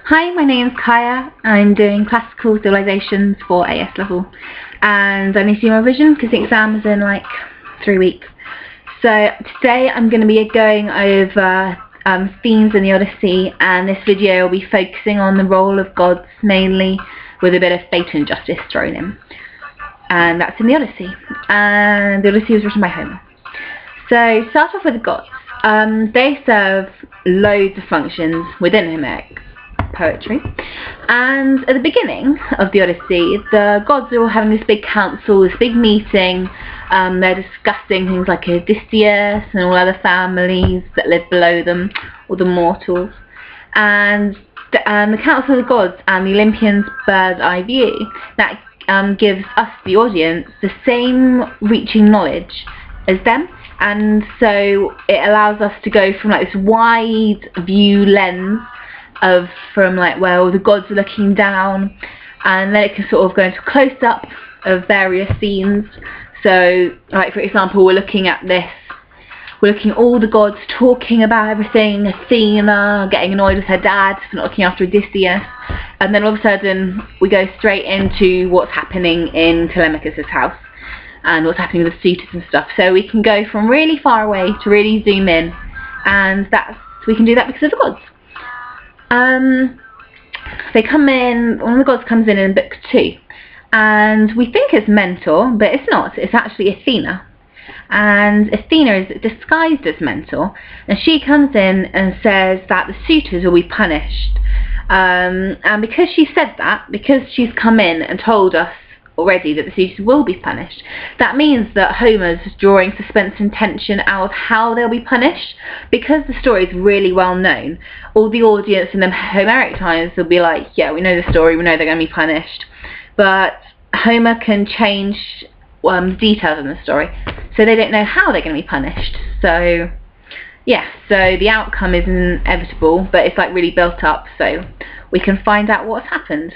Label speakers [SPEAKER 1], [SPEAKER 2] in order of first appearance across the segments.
[SPEAKER 1] Hi, my name's Kaya. I'm doing classical civilizations for AS level, and I need to do my revision because the exam is in like 3 weeks. So today I'm going to be going over themes in the Odyssey, and this video will be focusing on the role of gods mainly, with a bit of fate and justice thrown in. And that's in the Odyssey, and the Odyssey was written by Homer. So start off with the gods. They serve loads of functions within Homeric poetry, and at the beginning of the Odyssey the gods are all having this big council, this big meeting. They're discussing things like Odysseus and all other families that live below them, all the mortals, and the council of the gods and the Olympians' bird's eye view that gives us, the audience, the same reaching knowledge as them. And so it allows us to go from like this wide view lens from like where the gods are looking down, and then it can sort of go into close up of various scenes. So like for example, we're looking at all the gods talking about everything, Athena getting annoyed with her dad for not looking after Odysseus, and then all of a sudden we go straight into what's happening in Telemachus' house and what's happening with the suitors and stuff. So we can go from really far away to really zoom in, and we can do that because of the gods. They come in, one of the gods comes in book 2, and we think it's Mentor, but it's not, it's actually Athena. And Athena is disguised as Mentor, and she comes in and says that the suitors will be punished. And because she said that, because she's come in and told us already that the suitors will be punished, that means that Homer's drawing suspense and tension out of how they'll be punished. Because the story is really well known, all the audience in the Homeric times will be like, yeah, we know the story, we know they're going to be punished, but Homer can change details in the story, so they don't know how they're going to be punished. So yeah, so the outcome is inevitable, but it's like really built up, so we can find out what's happened.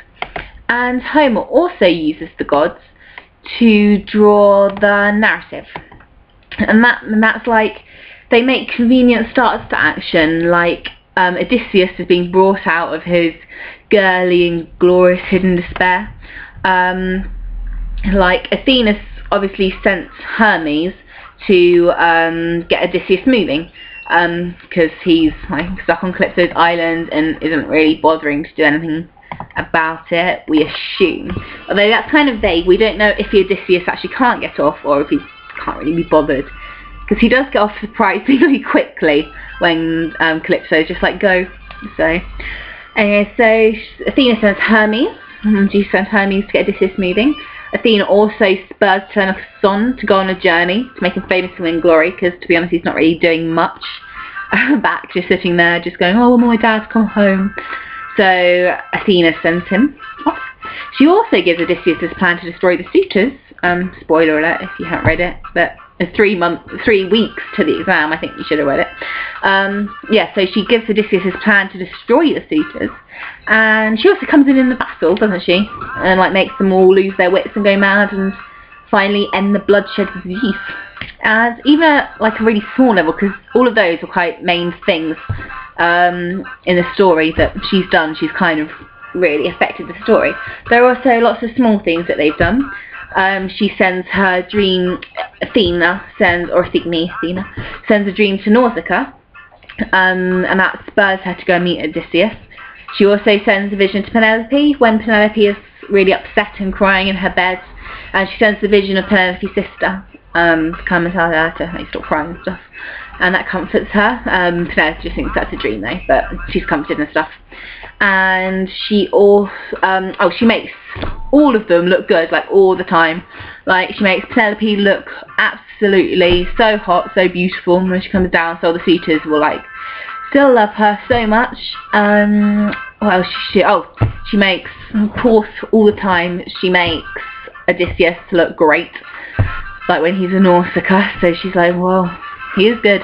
[SPEAKER 1] And Homer also uses the gods to draw the narrative, and that's like, they make convenient starts to action, like Odysseus is being brought out of his girly and glorious hidden despair. Like Athena obviously sent Hermes to get Odysseus moving, because he's like stuck on Calypso's island and isn't really bothering to do anything about it, we assume. Although that's kind of vague, we don't know if Odysseus actually can't get off or if he can't really be bothered, because he does get off surprisingly quickly when Calypso just like, go. So anyway, so Athena sends Hermes, and she sends Hermes to get Odysseus moving. Athena also spurs Telemachus on to go on a journey to make him famous and win glory, because to be honest he's not really doing much back, just sitting there just going, oh, my dad's come home. So Athena sends him off. She also gives Odysseus his plan to destroy the suitors. Spoiler alert if you haven't read it, but it's 3 weeks to the exam, I think you should have read it. Yeah, so she gives Odysseus his plan to destroy the suitors, and she also comes in the battle, doesn't she? And like makes them all lose their wits and go mad, and finally end the bloodshed with youth. And even at like a really small level, because all of those are quite main things in the story that she's done, she's kind of really affected the story. There are also lots of small things that they've done. She sends her dream, Athena sends a dream to Nausicaa, and that spurs her to go and meet Odysseus. She also sends a vision to Penelope when Penelope is really upset and crying in her bed, and she sends the vision of Penelope's sister to come and tell her to stop crying and stuff, and that comforts her. Penelope just thinks that's a dream though, but she's comforted and stuff. And she also she makes all of them look good, like all the time. Like she makes Penelope look absolutely so hot, so beautiful when she comes down, so the suitors will like still love her so much. What else she makes, of course, all the time she makes Odysseus look great, like when he's in Nausicaa. So she's like, well, he is good,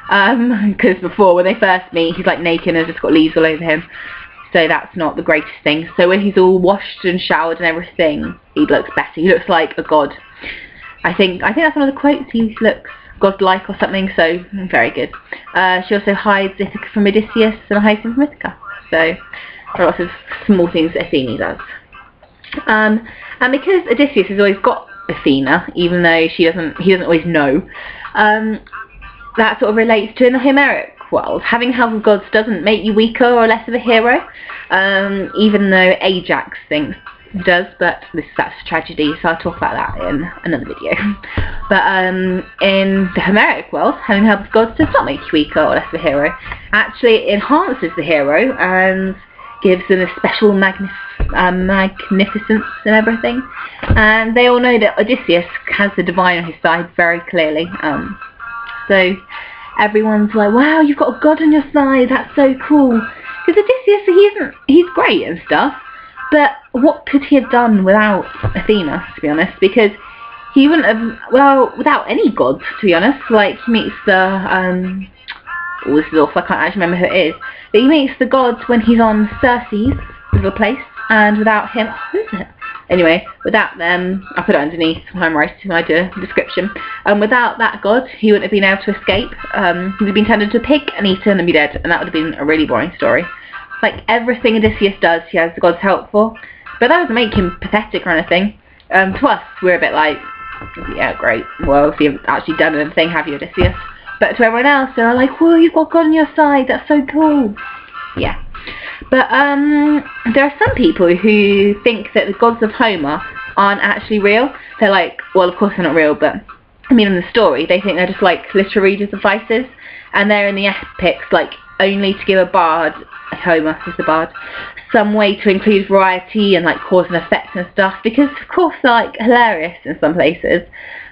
[SPEAKER 1] because before, when they first meet, he's like naked and has just got leaves all over him, so that's not the greatest thing. So when he's all washed and showered and everything, he looks better. He looks like a god. I think that's one of the quotes. He looks godlike or something, so very good. She also hides Ithaca from Odysseus and hides him from Ithaca. So There are lots of small things that Athene does. And because Odysseus has always got Athena, even though he doesn't always know, that sort of relates to in the Homeric world. Having help of gods doesn't make you weaker or less of a hero, even though Ajax thinks it does, but that's a tragedy, so I'll talk about that in another video. But in the Homeric world, having help of gods does not make you weaker or less of a hero. Actually, it enhances the hero and gives them a special magnificence and everything. And they all know that Odysseus has the divine on his side very clearly. So everyone's like, wow, you've got a god on your side, that's so cool. Because Odysseus, he's great and stuff, but what could he have done without Athena, to be honest? Because he wouldn't have, well, without any gods, to be honest. Like, he meets the, oh, this is awful, I can't actually remember who it is, but he meets the gods when he's on Circe's little place, and without him, who is it? Anyway, without them, I'll put it underneath when I'm writing my description. Without that god, he wouldn't have been able to escape. He would have been turned into a pig and eaten and be dead, and that would have been a really boring story. Like, everything Odysseus does, he has the god's help for. But that doesn't make him pathetic or anything. To us, we're a bit like, yeah, great. Well, if you've actually done anything, have you, Odysseus? But to everyone else, they're like, whoa, you've got God on your side, that's so cool. Yeah. But there are some people who think that the gods of Homer aren't actually real. They're like, well, of course they're not real, but I mean in the story, they think they're just like literary devices, and they're in the epics like only to give a bard, Homer is the bard, some way to include variety and like cause and effect and stuff, because of course they're like hilarious in some places,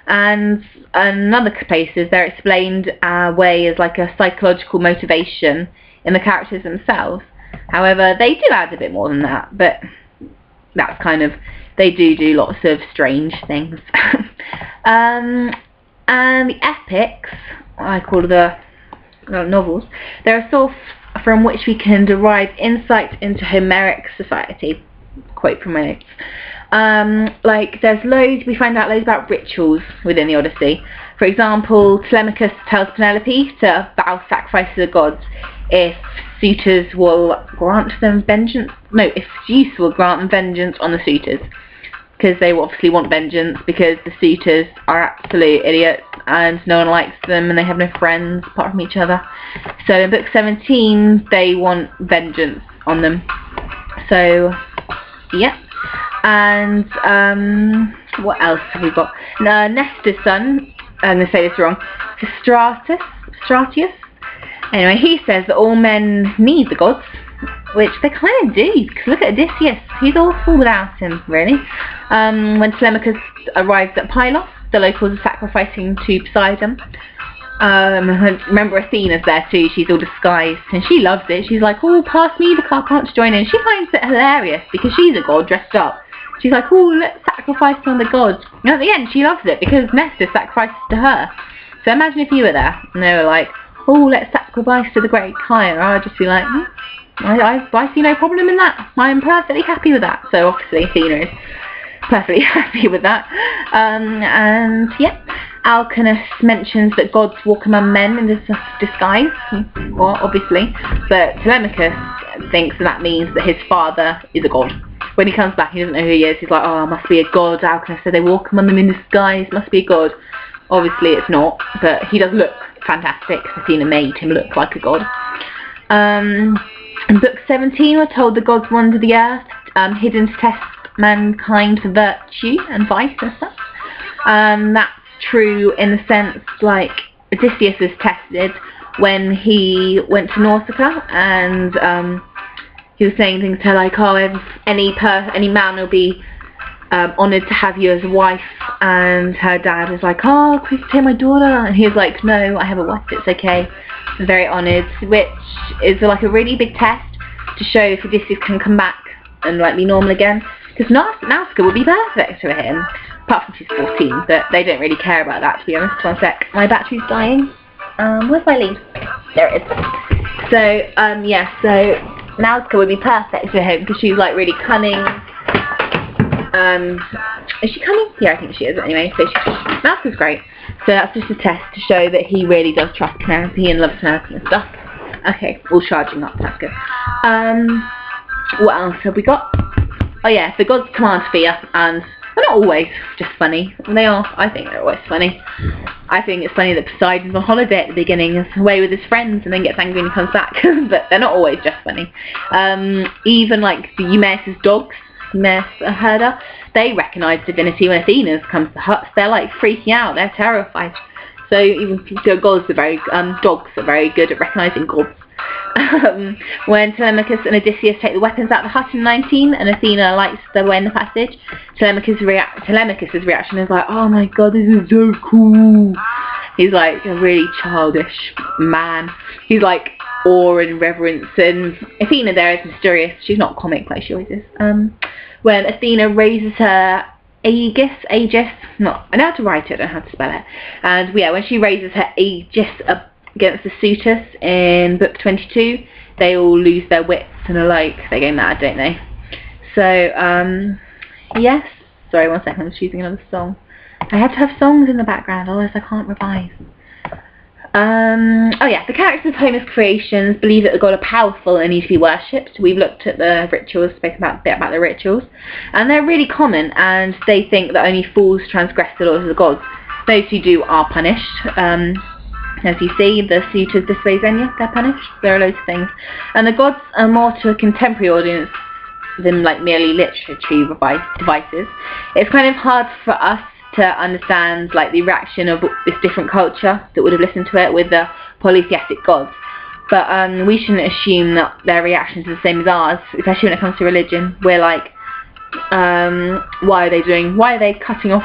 [SPEAKER 1] and in other places they're explained way as like a psychological motivation in the characters themselves. However, they do add a bit more than that, but that's kind of, they do lots of strange things. And the epics, I call the novels, they're a source from which we can derive insight into Homeric society. Quote from my notes. Like, there's loads, we find out loads about rituals within the Odyssey. For example, Telemachus tells Penelope to vow sacrifice to the gods if suitors will grant them vengeance. No, if Zeus will grant them vengeance on the suitors. Because they obviously want vengeance, because the suitors are absolute idiots and no one likes them and they have no friends apart from each other. So in book 17, they want vengeance on them. So, yeah. And what else have we got? Nestor's son, I'm going to say this wrong, Stratius. Anyway, he says that all men need the gods, which they kind of do, because look at Odysseus, he's awful without him, really. When Telemachus arrives at Pylos, the locals are sacrificing to Poseidon. Remember Athena's there too, she's all disguised, and she loves it. She's like, oh, pass me the cup, I want to join in. She finds it hilarious, because she's a god dressed up. She's like, oh, let's sacrifice on the gods. And at the end, she loves it, because Nestor sacrifices to her. So imagine if you were there, and they were like, oh, let's sacrifice to the great Kaya. I'd just be like, I see no problem in that. I'm perfectly happy with that. So obviously Athena is perfectly happy with that. And yeah, Alcinous mentions that gods walk among men in disguise. Well, obviously. But Telemachus thinks that means that his father is a god. When he comes back, he doesn't know who he is. He's like, oh, must be a god. Alcinous said they walk among them in disguise. Must be a god. Obviously it's not, but he does look fantastic. Athena made him look like a god. In book 17, we're told the gods wander the earth, hidden to test mankind for virtue and vice and stuff. That's true in the sense, like, Odysseus was tested when he went to Nausicaa, and he was saying things to her like, oh, any man will be honoured to have you as a wife, and her dad was like, oh, please take my daughter, and he was like, no, I have a wife, it's okay, I'm very honoured, which is like a really big test to show if Odysseus can come back and like be normal again, because Nausicaa would be perfect for him, apart from she's 14, but they don't really care about that, to be honest. One sec, my battery's dying. Where's my lead? There it is. So, yeah, so Nausicaa would be perfect for him, because she's like really cunning. Is she cunning? Yeah, I think she is. Anyway, so Nausicaa's great. So that's just a test to show that he really does trust Penelope and loves Penelope and stuff. Okay, all charging up, that's good. What else have we got? Oh yeah, the gods command fear, and they're not always just funny. They are, I think they're always funny. I think it's funny that Poseidon's on holiday at the beginning, is away with his friends, and then gets angry when he comes back. But they're not always just funny. Even like the Eumaeus' dogs, Eumaeus, a herder, they recognise divinity when Athena comes to the huts. They're like freaking out. They're terrified. So even dogs are very good at recognising gods. When Telemachus and Odysseus take the weapons out of the hut in 19 and Athena lights their way in the passage, Telemachus' reaction is like, oh my god, this is so cool. He's like a really childish man. He's like awe and reverence, and Athena there is mysterious. She's not comic like she always is. When Athena raises her Aegis, not, I know how to write it, I don't know how to spell it. And yeah, when she raises her Aegis against the suitors in book 22, they all lose their wits and are like, they go mad, don't they? So, yes. Sorry, one second, I'm just choosing another song. I have to have songs in the background, otherwise I can't revise. Oh yeah, the characters of Homer's creations believe that the gods are powerful and need to be worshipped. We've looked at the rituals, spoken a bit about the rituals, and they're really common, and they think that only fools transgress the laws of the gods. Those who do are punished. As you see, the suitors display Xenia, they're punished. There are loads of things. And the gods are more to a contemporary audience than like merely literary devices. It's kind of hard for us to understand like the reaction of this different culture that would have listened to it with the polytheistic gods. But we shouldn't assume that their reactions are the same as ours, especially when it comes to religion. We're like, why are they cutting off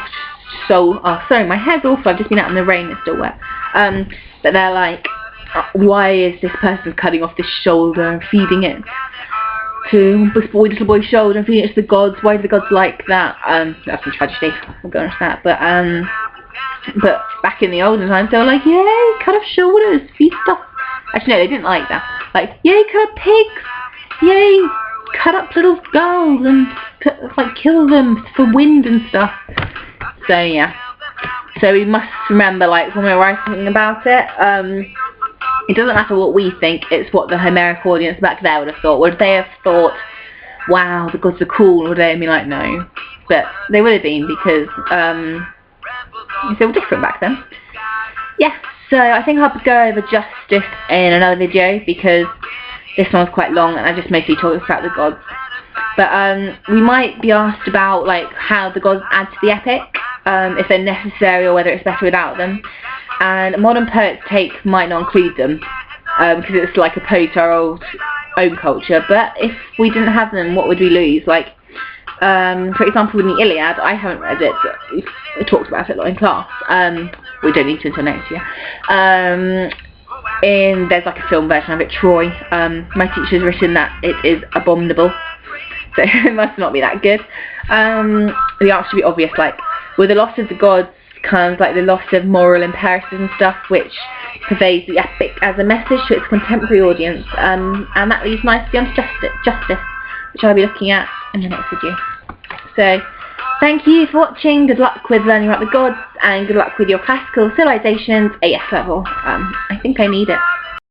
[SPEAKER 1] soul? Oh, sorry, my hair's awful, I've just been out in the rain, it's still wet. But they're like, why is this person cutting off this shoulder and feeding it to this little boy's shoulder and feeding it to the gods? Why do the gods like that? That's a tragedy, we'll go into that. But back in the olden times, they were like, yay, cut off shoulders, feed stuff. Actually, no, they didn't like that. Like, yay, cut up pigs, yay, cut up little girls and like kill them for wind and stuff. So yeah. So we must remember, like, when we're writing about it, it doesn't matter what we think, it's what the Homeric audience back there would have thought. Would they have thought, wow, the gods are cool, or would they have been like, no? But they would have been, because they were different back then. Yeah, so I think I'll go over justice in another video, because this one's quite long, and I just mostly talk about the gods. But we might be asked about, like, how the gods add to the epic. If they're necessary or whether it's better without them, and modern poets' take might not include them because it's like opposed to our own culture. But if we didn't have them, what would we lose? Like, for example, in the Iliad, I haven't read it, but we talked about it a lot in class. We don't need to until next year. There's like a film version of it, Troy. My teacher's written that it is abominable, so it must not be that good. The answer should be obvious, like, with the loss of the gods comes like the loss of moral imperatives and stuff, which pervades the epic as a message to its contemporary audience, and that leads nicely on to justice, which I'll be looking at in the next video. So, thank you for watching, good luck with learning about the gods, and good luck with your classical Civilisations AS level. I think I need it.